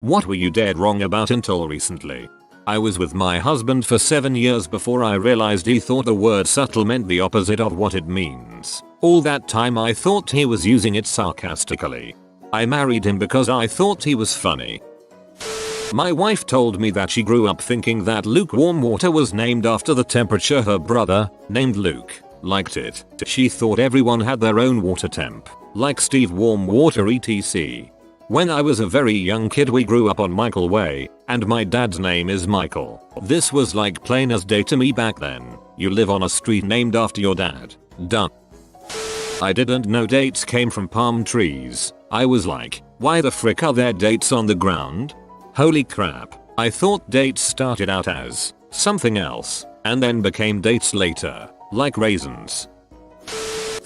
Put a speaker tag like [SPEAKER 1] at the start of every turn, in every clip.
[SPEAKER 1] What were you dead wrong about until recently? I was with my husband for 7 years before I realized he thought the word subtle meant the opposite of what it means. All that time I thought he was using it sarcastically. I married him because I thought he was funny. My wife told me that she grew up thinking that lukewarm water was named after the temperature her brother, named Luke, liked it. She thought everyone had their own water temp, like Steve warm water etc. When I was a very young kid we grew up on Michael Way, and my dad's name is Michael. This was like plain as day to me back then. You live on a street named after your dad. Done. I didn't know dates came from palm trees. I was like, why the frick are there dates on the ground? Holy crap, I thought dates started out as something else, and then became dates later, like raisins.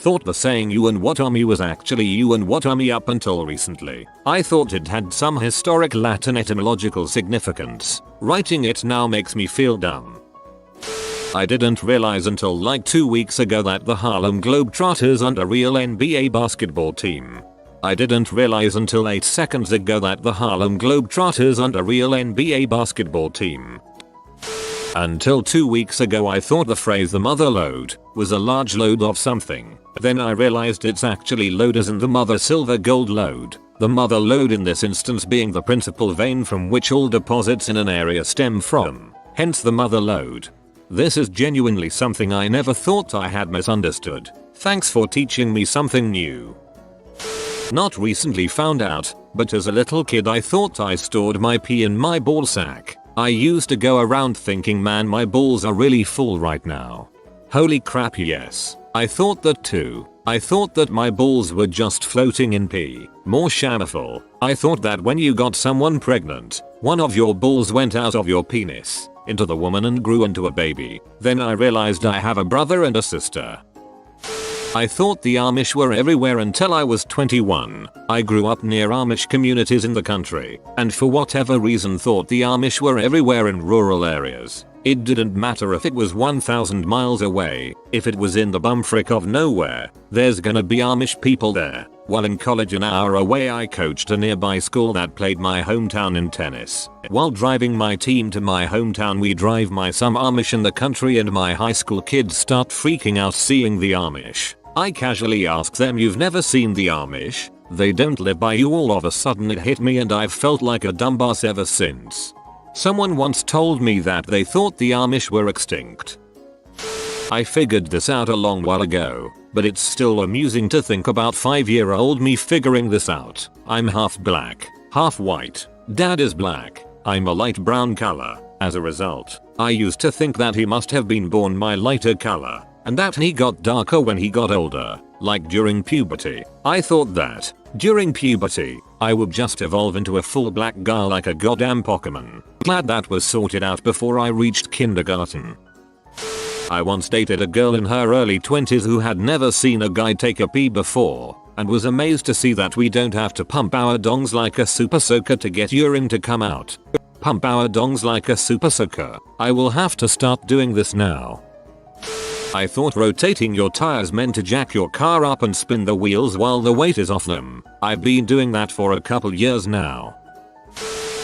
[SPEAKER 1] Thought the saying you and what are me was actually you and what are me up until recently. I thought it had some historic Latin etymological significance. Writing it now makes me feel dumb. I didn't realize until like 2 weeks ago that the Harlem Globetrotters aren't a real NBA basketball team. I didn't realize until 8 seconds ago that the Harlem Globetrotters aren't a real NBA basketball team. Until 2 weeks ago I thought the phrase the mother lode was a large load of something. Then I realized it's actually lode as in the mother silver gold lode. The mother lode in this instance being the principal vein from which all deposits in an area stem from. Hence the mother lode. This is genuinely something I never thought I had misunderstood. Thanks for teaching me something new. Not recently found out, but as a little kid I thought I stored my pee in my ball sack. I used to go around thinking man my balls are really full right now. Holy crap yes. I thought that too. I thought that my balls were just floating in pee. More shameful. I thought that when you got someone pregnant, one of your balls went out of your penis into the woman and grew into a baby. Then I realized I have a brother and a sister. I thought the Amish were everywhere until I was 21. I grew up near Amish communities in the country, and for whatever reason thought the Amish were everywhere in rural areas. It didn't matter if it was 1,000 miles away, if it was in the bumfrick of nowhere, there's gonna be Amish people there. While in college an hour away I coached a nearby school that played my hometown in tennis. While driving my team to my hometown we drive by some Amish in the country and my high school kids start freaking out seeing the Amish. I casually ask them you've never seen the Amish? They don't live by you. All of a sudden it hit me and I've felt like a dumbass ever since. Someone once told me that they thought the Amish were extinct. I figured this out a long while ago, but it's still amusing to think about 5-year-old me figuring this out. I'm half black, half white. Dad is black. I'm a light brown color. As a result, I used to think that he must have been born my lighter color, and that he got darker when he got older, like during puberty. I thought that, during puberty, I would just evolve into a full black guy like a goddamn Pokemon. Glad that was sorted out before I reached kindergarten. I once dated a girl in her early 20s who had never seen a guy take a pee before, and was amazed to see that we don't have to pump our dongs like a super soaker to get urine to come out. Pump our dongs like a super soaker. I will have to start doing this now. I thought rotating your tires meant to jack your car up and spin the wheels while the weight is off them. I've been doing that for a couple years now.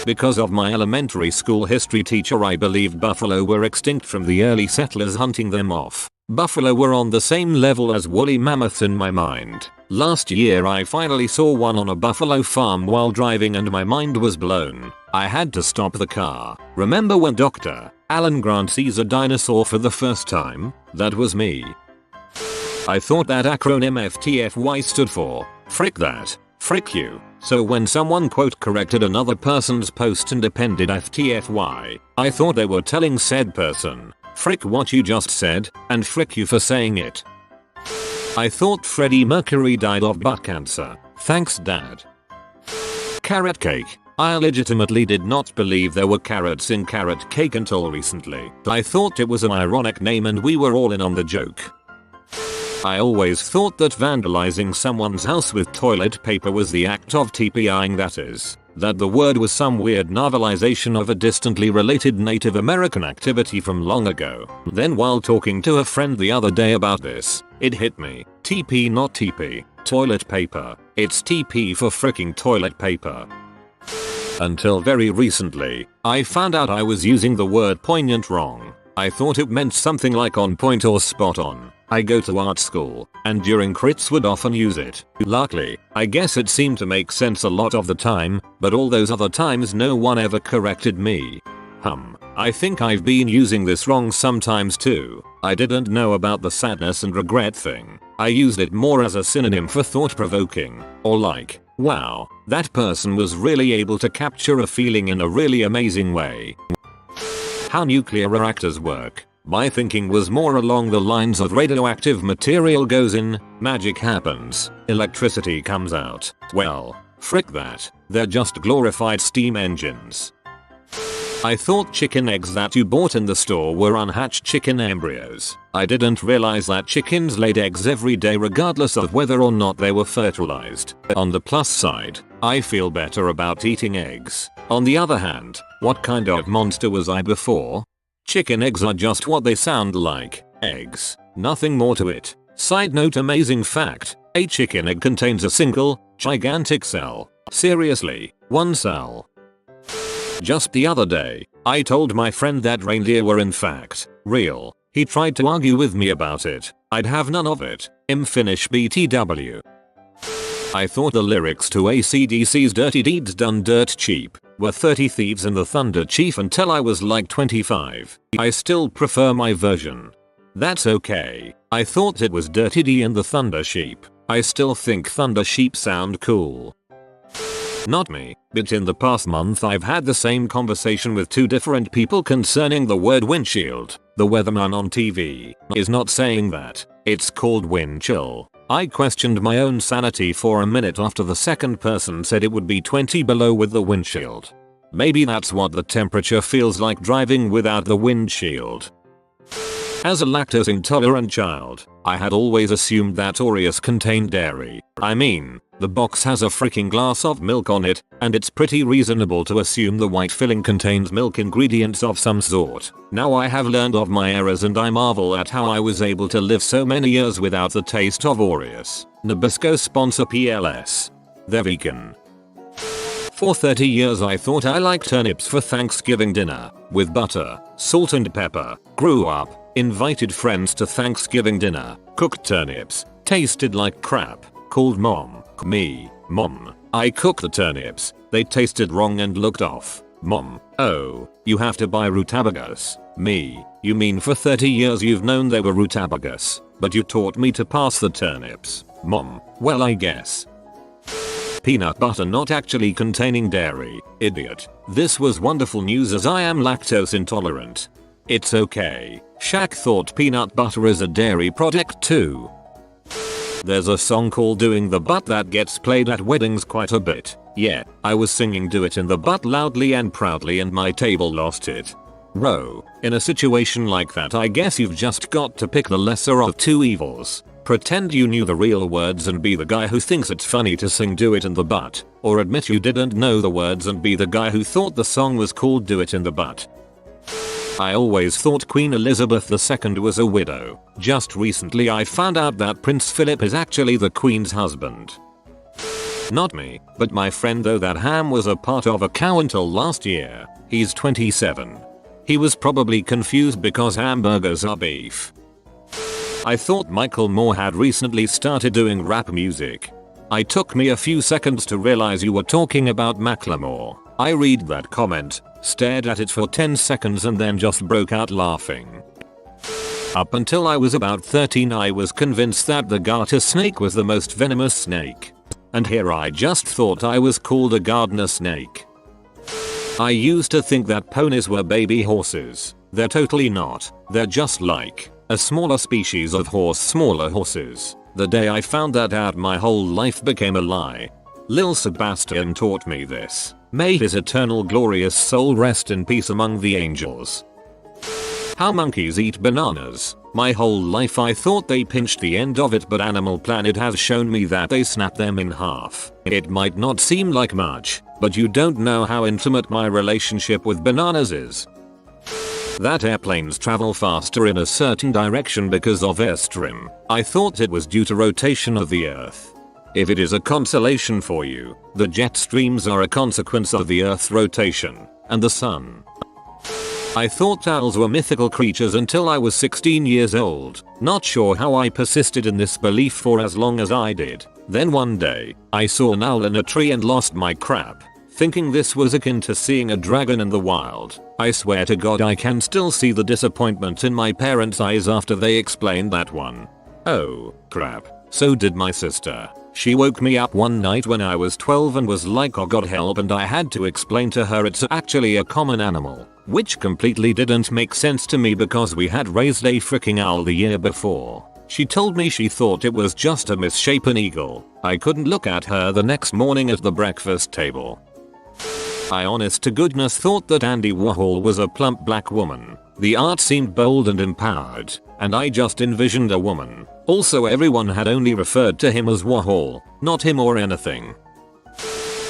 [SPEAKER 1] Because of my elementary school history teacher I believed buffalo were extinct from the early settlers hunting them off. Buffalo were on the same level as woolly mammoths in my mind. Last year I finally saw one on a buffalo farm while driving and my mind was blown. I had to stop the car. Remember when Dr. Alan Grant sees a dinosaur for the first time? That was me. I thought that acronym FTFY stood for frick that, frick you. So when someone quote corrected another person's post and appended FTFY, I thought they were telling said person, frick what you just said, and frick you for saying it. I thought Freddie Mercury died of butt cancer. Thanks Dad. Carrot cake. I legitimately did not believe there were carrots in carrot cake until recently. I thought it was an ironic name and we were all in on the joke. I always thought that vandalizing someone's house with toilet paper was the act of TPIing, that is, that the word was some weird novelization of a distantly related Native American activity from long ago. Then while talking to a friend the other day about this, it hit me. TP not TP. Toilet paper. It's TP for fricking toilet paper. Until very recently, I found out I was using the word poignant wrong. I thought it meant something like on point or spot on. I go to art school, and during crits would often use it. Luckily, I guess it seemed to make sense a lot of the time, but all those other times no one ever corrected me. I think I've been using this wrong sometimes too. I didn't know about the sadness and regret thing. I used it more as a synonym for thought-provoking, or like, wow, that person was really able to capture a feeling in a really amazing way. How nuclear reactors work. My thinking was more along the lines of radioactive material goes in, magic happens, electricity comes out. Well, frick that, they're just glorified steam engines. I thought chicken eggs that you bought in the store were unhatched chicken embryos. I didn't realize that chickens laid eggs every day regardless of whether or not they were fertilized. On the plus side, I feel better about eating eggs. On the other hand, what kind of monster was I before? Chicken eggs are just what they sound like, eggs. Nothing more to it. Side note, amazing fact, a chicken egg contains a single, gigantic cell. Seriously, one cell. Just the other day, I told my friend that reindeer were in fact real. He tried to argue with me about it. I'd have none of it. Finish BTW. I thought the lyrics to AC/DC's Dirty Deeds Done Dirt Cheap were 30 Thieves and the Thunder Chief until I was like 25. I still prefer my version. That's okay. I thought it was Dirty D and the Thunder Sheep. I still think Thunder Sheep sound cool. Not me, but in the past month I've had the same conversation with two different people concerning the word windshield. The weatherman on TV is not saying that. It's called wind chill. I questioned my own sanity for a minute after the second person said it would be 20 below with the windshield. Maybe that's what the temperature feels like driving without the windshield. As a lactose intolerant child, I had always assumed that Oreos contained dairy. I mean, the box has a freaking glass of milk on it, and it's pretty reasonable to assume the white filling contains milk ingredients of some sort. Now I have learned of my errors and I marvel at how I was able to live so many years without the taste of Oreos. Nabisco sponsor PLS. They're vegan. For 30 years I thought I liked turnips for Thanksgiving dinner, with butter, salt and pepper. Grew up, invited friends to Thanksgiving dinner, cooked turnips, tasted like crap, called mom. Mom, I cooked the turnips, they tasted wrong and looked off. Mom, oh, you have to buy rutabagas. Me, you mean for 30 years you've known they were rutabagas, but you taught me to pass the turnips. Mom, well I guess. Peanut butter not actually containing dairy, idiot. This was wonderful news as I am lactose intolerant. It's okay. Shaq thought peanut butter is a dairy product too. There's a song called Doing the Butt that gets played at weddings quite a bit. Yeah, I was singing Do It in the Butt loudly and proudly and my table lost it. Bro, in a situation like that I guess you've just got to pick the lesser of two evils. Pretend you knew the real words and be the guy who thinks it's funny to sing Do It in the Butt, or admit you didn't know the words and be the guy who thought the song was called Do It in the Butt. I always thought Queen Elizabeth II was a widow. Just recently I found out that Prince Philip is actually the Queen's husband. Not me, but my friend though that Ham was a part of a cow until last year. He's 27. He was probably confused because hamburgers are beef. I thought Michael Moore had recently started doing rap music. It took me a few seconds to realize you were talking about Macklemore. I read that comment, stared at it for 10 seconds and then just broke out laughing. Up until I was about 13 I was convinced that the garter snake was the most venomous snake. And here I just thought I was called a gardener snake. I used to think that ponies were baby horses. They're totally not. They're just like a smaller species of horse, smaller horses. The day I found that out my whole life became a lie. Lil Sebastian taught me this. May his eternal glorious soul rest in peace among the angels. How monkeys eat bananas. My whole life I thought they pinched the end of it, but Animal Planet has shown me that they snap them in half. It might not seem like much, but you don't know how intimate my relationship with bananas is. That airplanes travel faster in a certain direction because of airstream. I thought it was due to rotation of the earth. If it is a consolation for you, the jet streams are a consequence of the Earth's rotation and the sun. I thought owls were mythical creatures until I was 16 years old, not sure how I persisted in this belief for as long as I did. Then one day, I saw an owl in a tree and lost my crap, thinking this was akin to seeing a dragon in the wild. I swear to God I can still see the disappointment in my parents' eyes after they explained that one. Oh, crap. So did my sister. She woke me up one night when I was 12 and was like, oh God help, and I had to explain to her it's actually a common animal, which completely didn't make sense to me because we had raised a freaking owl the year before. She told me she thought it was just a misshapen eagle. I couldn't look at her the next morning at the breakfast table. I honest to goodness thought that Andy Warhol was a plump black woman. The art seemed bold and empowered, and I just envisioned a woman. Also everyone had only referred to him as Warhol, not him or anything.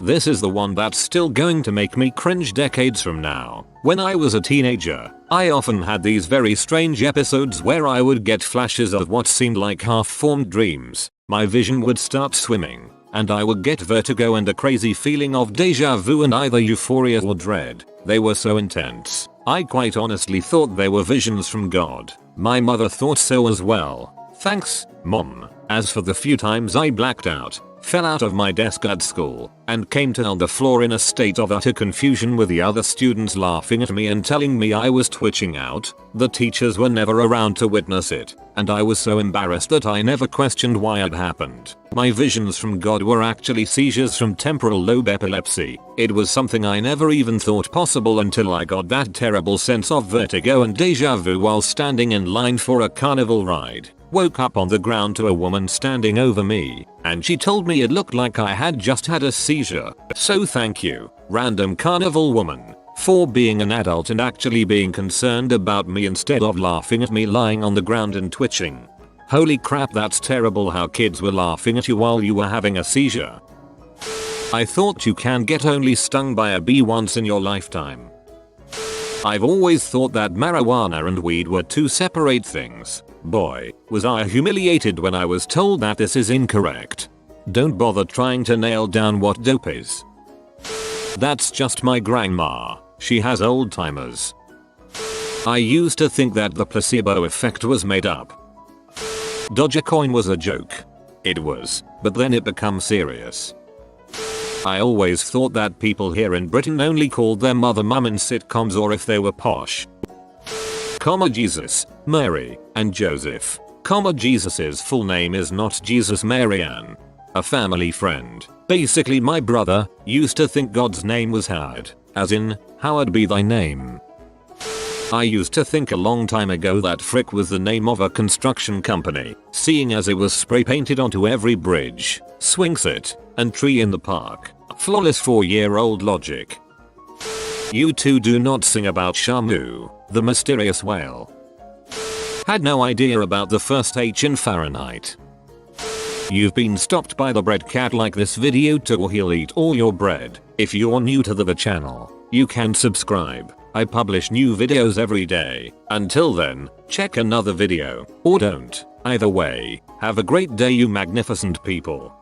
[SPEAKER 1] This is the one that's still going to make me cringe decades from now. When I was a teenager, I often had these very strange episodes where I would get flashes of what seemed like half-formed dreams. My vision would start swimming, and I would get vertigo and a crazy feeling of deja vu and either euphoria or dread. They were so intense. I quite honestly thought they were visions from God. My mother thought so as well. Thanks, Mom. As for the few times I blacked out, fell out of my desk at school, and came to on the floor in a state of utter confusion with the other students laughing at me and telling me I was twitching out, the teachers were never around to witness it, and I was so embarrassed that I never questioned why it happened. My visions from God were actually seizures from temporal lobe epilepsy. It was something I never even thought possible until I got that terrible sense of vertigo and deja vu while standing in line for a carnival ride. Woke up on the ground to a woman standing over me, and she told me it looked like I had just had a seizure. So thank you, random carnival woman, for being an adult and actually being concerned about me instead of laughing at me lying on the ground and twitching. Holy crap, that's terrible how kids were laughing at you while you were having a seizure. I thought you can get only stung by a bee once in your lifetime. I've always thought that marijuana and weed were two separate things. Boy, was I humiliated when I was told that this is incorrect. Don't bother trying to nail down what dope is. That's just my grandma. She has old timers. I used to think that the placebo effect was made up. Dogecoin was a joke. It was, but then it became serious. I always thought that people here in Britain only called their mother mum in sitcoms or if they were posh. Jesus, Mary, and Joseph. Jesus's full name is not Jesus Marianne. A family friend, basically my brother, used to think God's name was Howard, as in, Howard be thy name. I used to think a long time ago that Frick was the name of a construction company, seeing as it was spray painted onto every bridge, swing set, and tree in the park. Flawless 4-year-old logic. You two do not sing about Shamu, the mysterious whale. Had no idea about the first H in Fahrenheit. You've been stopped by the bread cat. Like this video too or he'll eat all your bread. If you're new to the channel, you can subscribe. I publish new videos every day. Until then, check another video, or don't. Either way, have a great day you magnificent people.